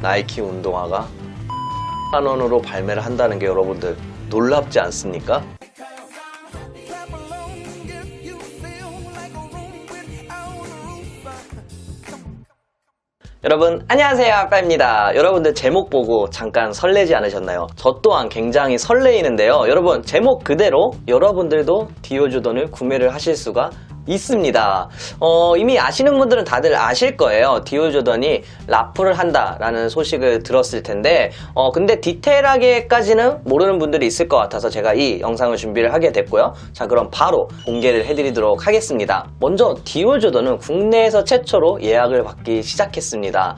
나이키 운동화가 1,000원으로 발매를 한다는 게 여러분들 놀랍지 않습니까? 여러분 안녕하세요, 아빠입니다. 여러분들 제목 보고 잠깐 설레지 않으셨나요? 저 또한 굉장히 설레이는데요. 여러분 제목 그대로 여러분들도 디오조던을 구매를 하실 수가 있습니다. 이미 아시는 분들은 다들 아실 거예요. 디오조던이 라프를 한다라는 소식을 들었을 텐데 근데 디테일하게까지는 모르는 분들이 있을 것 같아서 제가 이 영상을 준비를 하게 됐고요. 자, 그럼 바로 공개를 해드리도록 하겠습니다. 먼저 디오조던은 국내에서 최초로 예약을 받기 시작했습니다.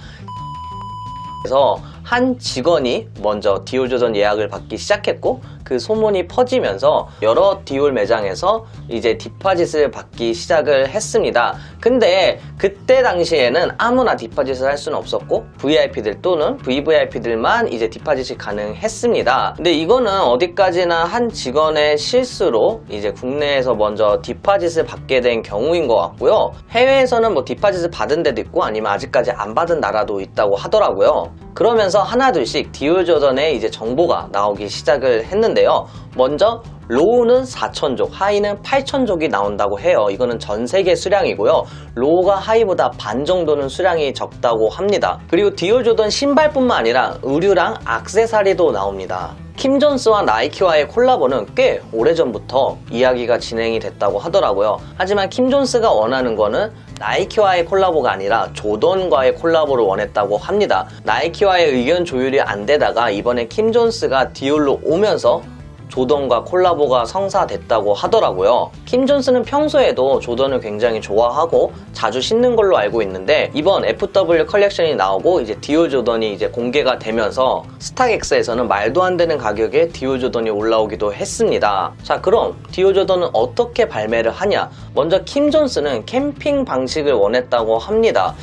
그래서 한 직원이 먼저 디올조던 예약을 받기 시작했고, 그 소문이 퍼지면서 여러 디올 매장에서 이제 디파짓을 받기 시작을 했습니다. 근데 그때 당시에는 아무나 디파짓을 할 수는 없었고 VIP들 또는 VVIP들만 이제 디파짓이 가능했습니다. 근데 이거는 어디까지나 한 직원의 실수로 이제 국내에서 먼저 디파짓을 받게 된 경우인 것 같고요. 해외에서는 뭐 디파짓을 받은 데도 있고 아니면 아직까지 안 받은 나라도 있다고 하더라고요. 그러면서 하나둘씩 디올조던의 이제 정보가 나오기 시작을 했는데요. 먼저 로우는 4,000족, 하이는 8,000족이 나온다고 해요. 이거는 전 세계 수량이고요. 로우가 하이보다 반 정도는 수량이 적다고 합니다. 그리고 디올조던 신발뿐만 아니라 의류랑 액세서리도 나옵니다. 킴 존스와 나이키와의 콜라보는 꽤 오래전부터 이야기가 진행이 됐다고 하더라고요. 하지만 킴 존스가 원하는 거는 나이키와의 콜라보가 아니라 조던과의 콜라보를 원했다고 합니다. 나이키와의 의견 조율이 안 되다가 이번에 킴 존스가 디올로 오면서 조던과 콜라보가 성사됐다고 하더라고요. 킴 존스는 평소에도 조던을 굉장히 좋아하고 자주 신는 걸로 알고 있는데, 이번 FW 컬렉션이 나오고 이제 디올 조던이 이제 공개가 되면서 스탁엑스에서는 말도 안 되는 가격에 디올 조던이 올라오기도 했습니다. 자, 그럼 디올 조던은 어떻게 발매를 하냐? 먼저 킴 존스는 캠핑 방식을 원했다고 합니다.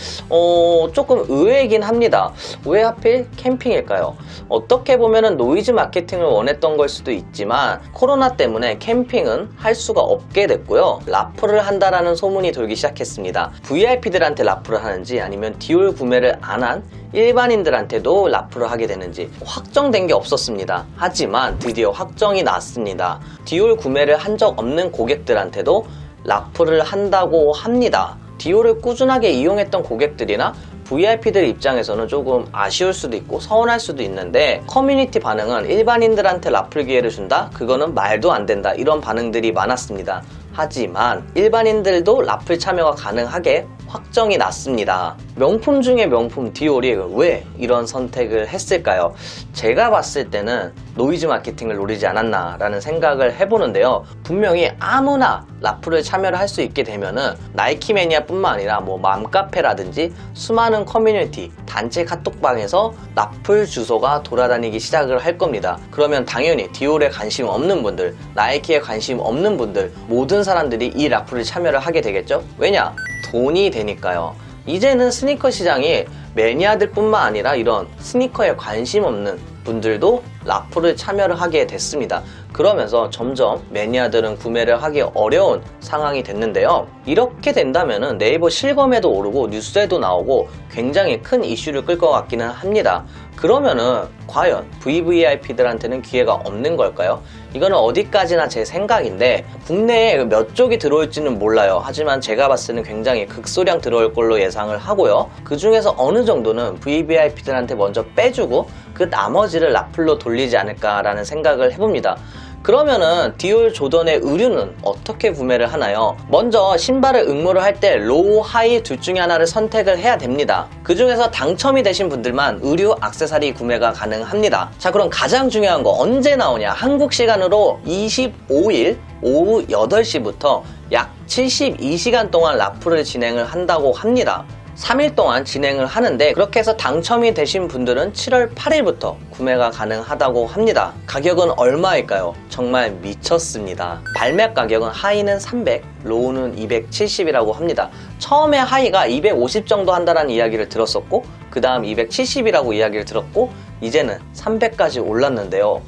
조금 의외이긴 합니다. 왜 하필 캠핑일까요? 어떻게 보면은 노이즈 마케팅을 원했던 걸 수도 있지만 코로나 때문에 캠핑은 할 수가 없게 됐고요. 라프를 한다라는 소문이 돌기 시작했습니다. VIP들한테 라프를 하는지 아니면 디올 구매를 안 한 일반인들한테도 라프를 하게 되는지 확정된 게 없었습니다. 하지만 드디어 확정이 났습니다. 디올 구매를 한 적 없는 고객들한테도 라프를 한다고 합니다. 디올을 꾸준하게 이용했던 고객들이나 VIP들 입장에서는 조금 아쉬울 수도 있고 서운할 수도 있는데, 커뮤니티 반응은 일반인들한테 라플 기회를 준다? 그거는 말도 안 된다, 이런 반응들이 많았습니다. 하지만 일반인들도 라플 참여가 가능하게 확정이 났습니다. 명품 중에 명품 디올이 왜 이런 선택을 했을까요? 제가 봤을 때는 노이즈 마케팅을 노리지 않았나 라는 생각을 해보는데요. 분명히 아무나 라플을 참여를 할 수 있게 되면은 나이키 매니아 뿐만 아니라 뭐 맘카페라든지 수많은 커뮤니티, 단체 카톡방에서 라플 주소가 돌아다니기 시작을 할 겁니다. 그러면 당연히 디올에 관심 없는 분들, 나이키에 관심 없는 분들, 모든 사람들이 이 라플을 참여를 하게 되겠죠? 왜냐? 돈이 되니까요. 이제는 스니커 시장이 매니아들 뿐만 아니라 이런 스니커에 관심 없는 분들도 라프를 참여를 하게 됐습니다. 그러면서 점점 매니아들은 구매를 하기 어려운 상황이 됐는데요. 이렇게 된다면 네이버 실검에도 오르고 뉴스에도 나오고 굉장히 큰 이슈를 끌 것 같기는 합니다. 그러면은 과연 VVIP들한테는 기회가 없는 걸까요? 이거는 어디까지나 제 생각인데 국내에 몇 쪽이 들어올지는 몰라요. 하지만 제가 봤을 때는 굉장히 극소량 들어올 걸로 예상을 하고요. 그 중에서 어느 정도는 VVIP들한테 먼저 빼주고 그 나머지를 라플로 돌리지 않을까라는 생각을 해봅니다. 그러면은 디올 조던의 의류는 어떻게 구매를 하나요? 먼저 신발을 응모를 할 때 로우, 하이 둘 중에 하나를 선택을 해야 됩니다. 그 중에서 당첨이 되신 분들만 의류, 액세서리 구매가 가능합니다. 자, 그럼 가장 중요한 거 언제 나오냐? 한국 시간으로 25일 오후 8시부터 약 72시간 동안 라프를 진행을 한다고 합니다. 3일 동안 진행을 하는데, 그렇게 해서 당첨이 되신 분들은 7월 8일부터 구매가 가능하다고 합니다. 가격은 얼마일까요? 정말 미쳤습니다. 발매 가격은 하이는 300, 로우는 270이라고 합니다. 처음에 하이가 250 정도 한다는 이야기를 들었었고, 그 다음 270이라고 이야기를 들었고, 이제는 300까지 올랐는데요.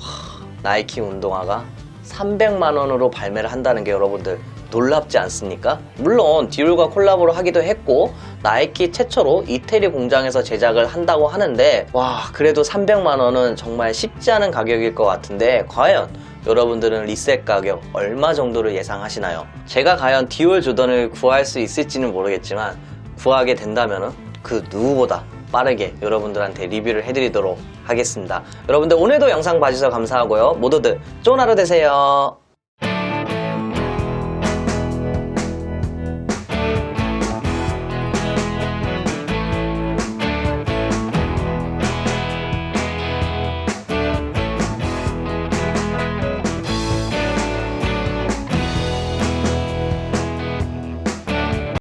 나이키 운동화가 300만원으로 발매를 한다는 게 여러분들 놀랍지 않습니까? 물론 디올과 콜라보를 하기도 했고 나이키 최초로 이태리 공장에서 제작을 한다고 하는데 와 그래도 300만 원은 정말 쉽지 않은 가격일 것 같은데 과연 여러분들은 리셋 가격 얼마 정도를 예상하시나요? 제가 과연 디올 조던을 구할 수 있을지는 모르겠지만 구하게 된다면 그 누구보다 빠르게 여러분들한테 리뷰를 해드리도록 하겠습니다. 여러분들 오늘도 영상 봐주셔서 감사하고요. 모두들 좋은 하루 되세요.